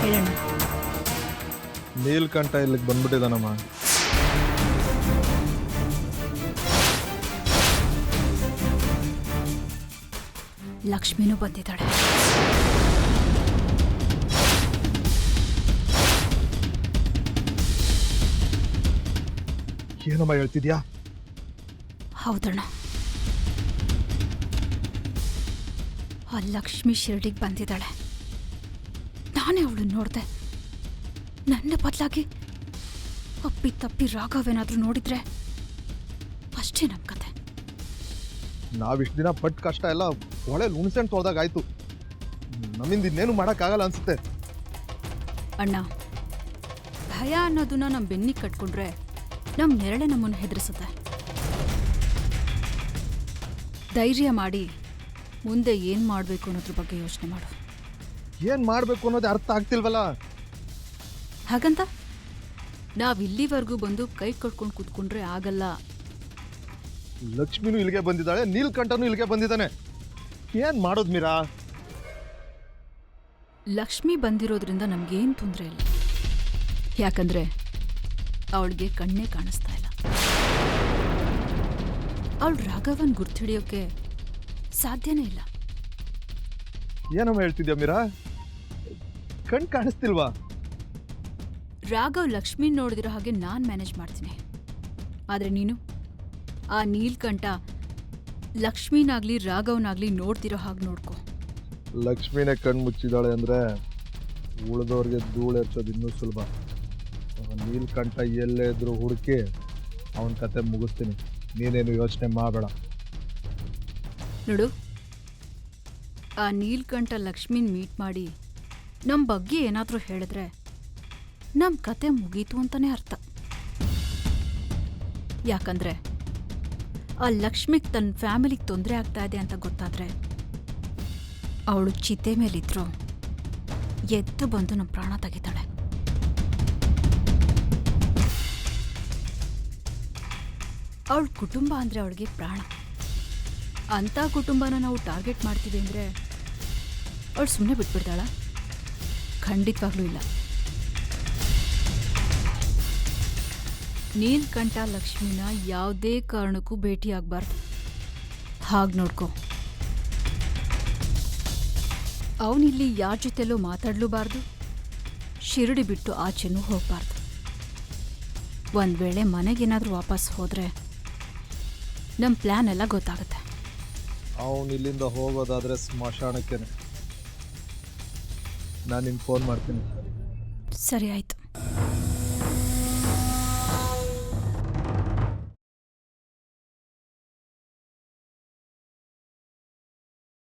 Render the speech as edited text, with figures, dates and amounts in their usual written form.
ಹೇಳೋಣ. ನೀಲ್ಕಂಠ ಇಲ್ಲಿಗೆ ಬಂದ್ಬಿಟ್ಟಿದ್ದಾನಮ್ಮ. ಲಕ್ಷ್ಮಿನೂ ಬಂದಿದ್ದಾಳೆ. ಏನಮ್ಮ ಹೇಳ್ತಿದ್ಯಾ? ಹೌದಣ್ಣ, ಆ ಲಕ್ಷ್ಮಿ ಶಿರಡಿಗೆ ಬಂದಿದ್ದಾಳೆ. ನಾನೇ ಅವಳನ್ನು ನೋಡಿದೆ. ನನ್ನ ಬದಲಾಗಿ ಅಪ್ಪಿ ತಪ್ಪಿ ರಾಘವೇನಾದ್ರೂ ನೋಡಿದ್ರೆ ಅಷ್ಟೇ ನಮ್ಮ ಕತೆ. ನಾವಿಷ್ಟು ದಿನ ಪಟ್ಟು ಕಷ್ಟ ಎಲ್ಲ ಒಳ್ಳೆ ಹುಣಸೆಣ್ಣು ತೊಳ್ದಾಗ ಆಯ್ತು. ನಮ್ಮಿಂದ ಇನ್ನೇನು ಮಾಡೋಕ್ಕಾಗಲ್ಲ ಅನ್ಸುತ್ತೆ. ಅಣ್ಣ, ಭಯ ಅನ್ನೋದನ್ನ ನಮ್ಮ ಬೆನ್ನಿಗೆ ಕಟ್ಕೊಂಡ್ರೆ ನಮ್ಮ ನೆರಳೆ ನಮ್ಮನ್ನು ಹೆದರಿಸುತ್ತೆ. ಧೈರ್ಯ ಮಾಡಿ ಮುಂದೆ ಏನು ಮಾಡಬೇಕು ಅನ್ನೋದ್ರ ಬಗ್ಗೆ ಯೋಚನೆ ಮಾಡು. ಏನು ಮಾಡಬೇಕು ಅನ್ನೋದು ಅರ್ಥ ಆಗ್ತಿಲ್ವಲ್ಲ. ಹಾಗಂತ ನಾವಿಲ್ಲಿವರೆಗೂ ಬಂದು ಕೈ ಕಟ್ಕೊಂಡು ಕೂತ್ಕೊಂಡ್ರೆ ಆಗಲ್ಲ. ಲಕ್ಷ್ಮಿನೂ ಇಲ್ಲಿಗೆ ಬಂದಿದ್ದಾಳೆ, ನೀಲ್ಕಂಠನೂ ಇಲ್ಲಿಗೆ ಬಂದಿದ್ದಾನೆ. ಏನು ಮಾಡೋದು ಮೀರಾ? ಲಕ್ಷ್ಮಿ ಬಂದಿರೋದ್ರಿಂದ ನಮಗೇನು ತೊಂದರೆ ಇಲ್ಲ. ಯಾಕಂದ್ರೆ ಅವಳಿಗೆ ಕಣ್ಣೇ ಕಾಣಿಸ್ತಾ ಇಲ್ಲ. ಅವಳು ರಾಘವನ್ ಗುರ್ತಿಡಿಯೋಕೆ ಸಾಧ್ಯನೇ ಇಲ್ಲ. ಏನಮ್ಮ ಹೇಳ್ತಿದ್ಯಾ ಮೀರಾ? ಕಣ್ ಕಾಣಿಸ್ತಿಲ್ವಾ? ರಾಘವ್ ಲಕ್ಷ್ಮಿ ನೋಡಿದಿರೋ ಹಾಗೆ ನಾನು ಮ್ಯಾನೇಜ್ ಮಾಡ್ತೀನಿ. ಆದರೆ ನೀನು ಆ ನೀಲ್ಕಂಠ ಲಕ್ಷ್ಮೀನಾಗ್ಲಿ ರಾಘವ್ನಾಗ್ಲಿ ನೋಡ್ತಿರೋ ಹಾಗೆ ನೋಡ್ಕೊ. ಲಕ್ಷ್ಮಿನೇ ಕಣ್ಣು ಮುಚ್ಚಿದ್ದಾಳೆ ಅಂದರೆ ಉಳಿದವ್ರಿಗೆ ಧೂಳು ಎರ್ಚೋದು ಇನ್ನೂ ಸುಲಭ. ನೀಲ್ಕಂಠ ಎಲ್ಲೇ ಇದ್ರೂ ಹುಡುಕಿ ಅವನ ಕತೆ ಮುಗಿಸ್ತೀನಿ. ನೀನೇನು ಯೋಚನೆ ಮಾಡಬೇಡ. ನೋಡು, ಆ ನೀಲ್ಕಂಠ ಲಕ್ಷ್ಮಿನ ಮೀಟ್ ಮಾಡಿ ನಮ್ಮ ಬಗ್ಗೆ ಏನಾದರೂ ಹೇಳಿದ್ರೆ ನಮ್ಮ ಕತೆ ಮುಗೀತು ಅಂತಲೇ ಅರ್ಥ. ಯಾಕಂದ್ರೆ ಆ ಲಕ್ಷ್ಮಿಗೆ ತನ್ನ ಫ್ಯಾಮಿಲಿಗೆ ತೊಂದರೆ ಆಗ್ತಾ ಇದೆ ಅಂತ ಗೊತ್ತಾದ್ರೆ ಅವಳು ಚಿತೆ ಮೇಲಿದ್ರು ಎದ್ದು ಬಂದು ನಮ್ಮ ಪ್ರಾಣ ತೆಗಿತಾಳೆ. ಅವಳ ಕುಟುಂಬ ಅಂದರೆ ಅವಳಿಗೆ ಪ್ರಾಣ. ಅಂಥ ಕುಟುಂಬನ ನಾವು ಟಾರ್ಗೆಟ್ ಮಾಡ್ತೀವಿ ಅಂದರೆ ಅವಳು ಸುಮ್ಮನೆ ಬಿಟ್ಬಿಡ್ತಾಳ? ಖಂಡಿತವಾಗ್ಲೂ ಇಲ್ಲ. ನೀಲ್ಕಂಠ ಲಕ್ಷ್ಮಿನ ಯಾವುದೇ ಕಾರಣಕ್ಕೂ ಭೇಟಿಯಾಗಬಾರ್ದು. ಹಾಗೆ ನೋಡ್ಕೊ. ಅವನಿಲ್ಲಿ ಯಾರ ಜೊತೆಲೂ ಮಾತಾಡಲೂಬಾರ್ದು, ಶಿರಡಿ ಬಿಟ್ಟು ಆಚೆನೂ ಹೋಗಬಾರ್ದು. ಒಂದು ವೇಳೆ ಮನೆಗೇನಾದರೂ ವಾಪಸ್ ಹೋದರೆ ನಮ್ಮ ಪ್ಲ್ಯಾನ್ ಎಲ್ಲ ಗೊತ್ತಾಗುತ್ತೆ. ಅವನು ಇಲ್ಲಿಂದ ಹೋಗೋದಾದರೆ ಸ್ಮಶಾನಕ್ಕೇನೆ. ನಾನು ನಿನ್ಗೆ ಫೋನ್ ಮಾಡ್ತೀನಿ. ಸರಿ ಆಯಿತು.